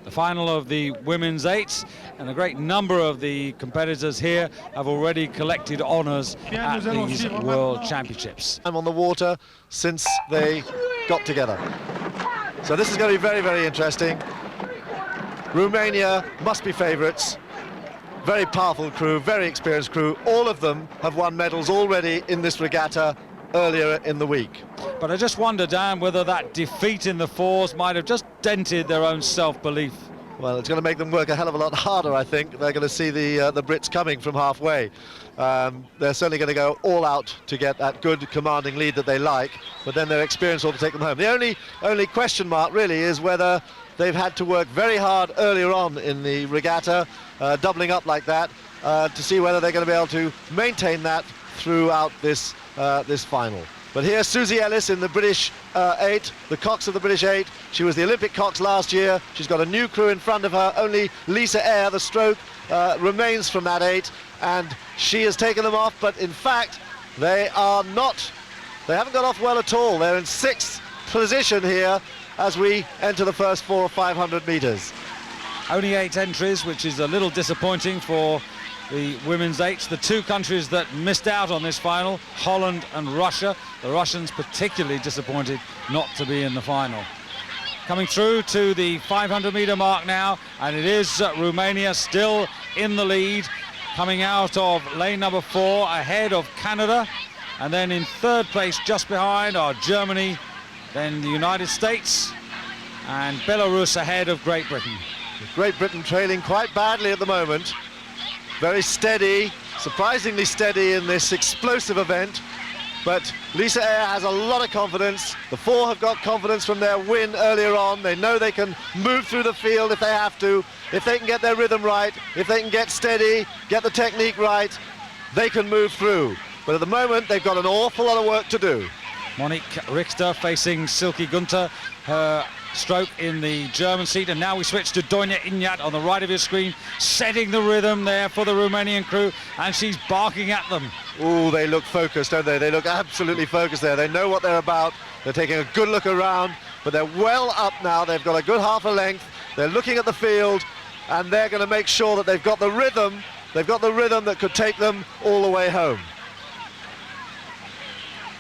the final of the women's eights, and a great number of the competitors here have already collected honours at these World Championships. I'm on the water since they got together. So this is going to be very, very interesting. Romania must be favourites. Very powerful crew, very experienced crew. All of them have won medals already in this regatta earlier in the week. But I just wonder, Dan, whether that defeat in the fours might have just dented their own self-belief. Well, it's going to make them work a hell of a lot harder, I think. They're going to see the Brits coming from halfway. They're certainly going to go all out to get that good commanding lead that they like, but then their experience ought to take them home. The only question mark really is whether they've had to work very hard earlier on in the regatta, doubling up like that, to see whether they're going to be able to maintain that throughout this final. But here's Susie Ellis in the British 8, the cox of the British 8. She was the Olympic cox last year. She's got a new crew in front of her. Only Lisa Eyre, the stroke, remains from that 8, and she has taken them off. But in fact, they haven't got off well at all. They're in 6th position here as we enter the first 400 or 500 metres. Only 8 entries, which is a little disappointing for the women's eights. The two countries that missed out on this final, Holland and Russia. The Russians particularly disappointed not to be in the final. Coming through to the 500-metre mark now, and it is Romania still in the lead, coming out of lane number 4, ahead of Canada, and then in 3rd place just behind are Germany, then the United States, and Belarus ahead of Great Britain. Great Britain trailing quite badly at the moment. Very steady, surprisingly steady in this explosive event. But Lisa Eyre has a lot of confidence. The 4 have got confidence from their win earlier on. They know they can move through the field if they have to. If they can get their rhythm right, if they can get steady, get the technique right, they can move through. But at the moment, they've got an awful lot of work to do. Monique Richter facing Silke Günther, her stroke in the German seat, and now we switch to Doina Ignat on the right of your screen, setting the rhythm there for the Romanian crew, and she's barking at them. Oh, they look focused, don't they? They look absolutely focused there. They know what they're about. They're taking a good look around, but they're well up now. They've got a good half a length. They're looking at the field, and they're going to make sure that they've got the rhythm. They've got the rhythm that could take them all the way home.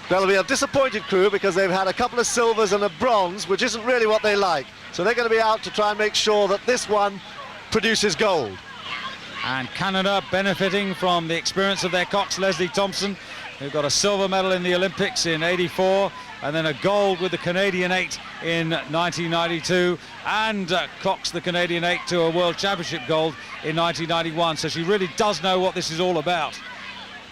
They'll be a disappointed crew because they've had a couple of silvers and a bronze, which isn't really what they like. So they're going to be out to try and make sure that this one produces gold. And Canada benefiting from the experience of their cox, Leslie Thompson, who got a silver medal in the Olympics in '84, and then a gold with the Canadian 8 in 1992, and coxed the Canadian 8 to a World Championship gold in 1991. So she really does know what this is all about.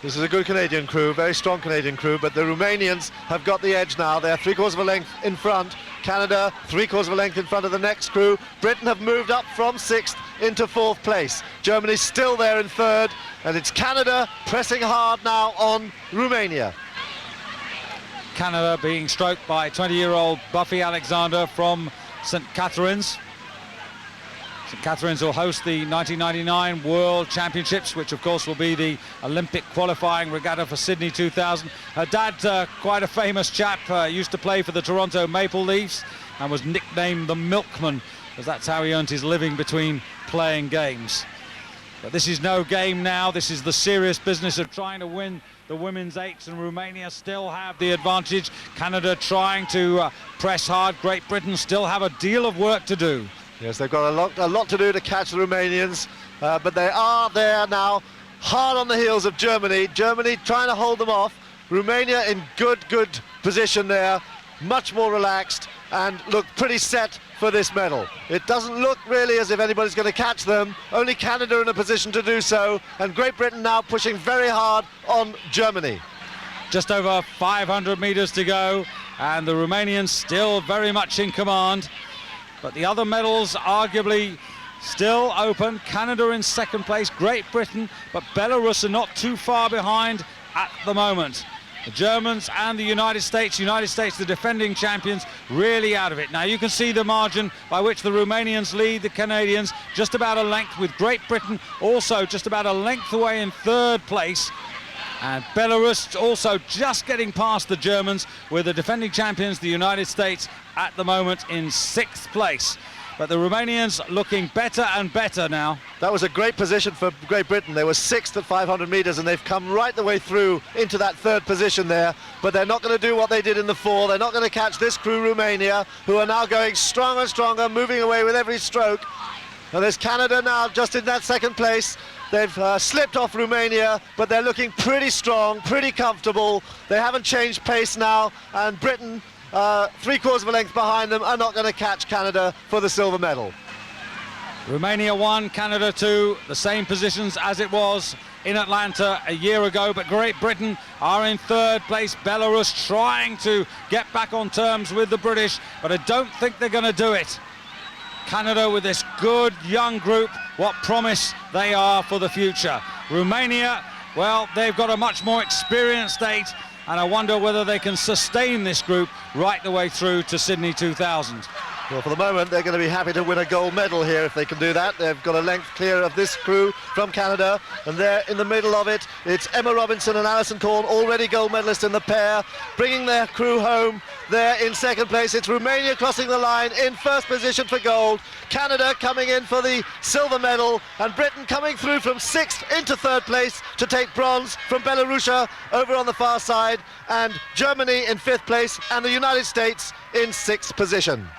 This is a good Canadian crew, very strong Canadian crew, but the Romanians have got the edge now. They're 3/4 of a length in front. Canada, 3/4 of a length in front of the next crew. Britain have moved up from 6th into 4th place. Germany's still there in 3rd, and it's Canada pressing hard now on Romania. Canada being stroked by 20-year-old Buffy Alexander from St. Catharines. St. Catharines will host the 1999 World Championships, which of course will be the Olympic qualifying regatta for Sydney 2000. Her dad, quite a famous chap, used to play for the Toronto Maple Leafs and was nicknamed the Milkman, because that's how he earned his living between playing games. But this is no game now. This is the serious business of trying to win the women's eights, and Romania still have the advantage. Canada trying to press hard. Great Britain still have a deal of work to do. Yes, they've got a lot to do to catch the Romanians, but they are there now, hard on the heels of Germany. Germany trying to hold them off. Romania in good position there, much more relaxed, and look pretty set for this medal. It doesn't look really as if anybody's going to catch them. Only Canada in a position to do so, and Great Britain now pushing very hard on Germany. Just over 500 metres to go, and the Romanians still very much in command. But the other medals arguably still open. Canada in 2nd place, Great Britain, but Belarus are not too far behind at the moment. The Germans and the United States, the defending champions, really out of it. Now you can see the margin by which the Romanians lead the Canadians, just about a length, with Great Britain also just about a length away in 3rd place. And Belarus also just getting past the Germans, with the defending champions, the United States, at the moment in 6th place. but the Romanians looking better and better now. That was a great position for Great Britain. They were 6th at 500 metres, and they've come right the way through into that 3rd position there. But they're not going to do what they did in the 4. They're not going to catch this crew, Romania, who are now going stronger and stronger, moving away with every stroke. And there's Canada now just in that 2nd place. They've slipped off Romania, but they're looking pretty strong, pretty comfortable. They haven't changed pace now, and Britain, 3/4 of a length behind them, are not going to catch Canada for the silver medal. Romania 1, Canada 2, the same positions as it was in Atlanta a year ago, but Great Britain are in 3rd place. Belarus trying to get back on terms with the British, but I don't think they're going to do it. Canada with this good young group, what promise they are for the future. Romania, well, they've got a much more experienced 8, and I wonder whether they can sustain this group right the way through to Sydney 2000. Well, for the moment, they're going to be happy to win a gold medal here if they can do that. They've got a length clear of this crew from Canada, and there in the middle of it, it's Emma Robinson and Alison Corn, already gold medalists in the pair, bringing their crew home. There in 2nd place, it's Romania crossing the line in 1st position for gold, Canada coming in for the silver medal, and Britain coming through from 6th into 3rd place to take bronze from Belarus over on the far side, and Germany in 5th place, and the United States in 6th position.